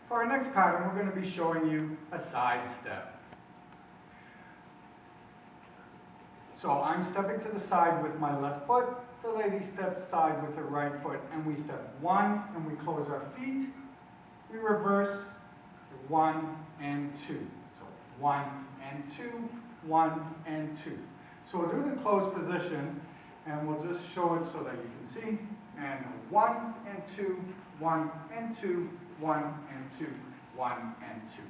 For our next pattern, we're going to be showing you a side step. So I'm stepping to the side with my left foot, the lady steps side with her right foot, and we step one, and we close our feet. We reverse, 1 and 2. So 1 and 2, 1 and 2. So we'll do it in closed position, and we'll just show it so that you can see. And 1 and 2, 1 and 2, 1 and 2, 1 and 2.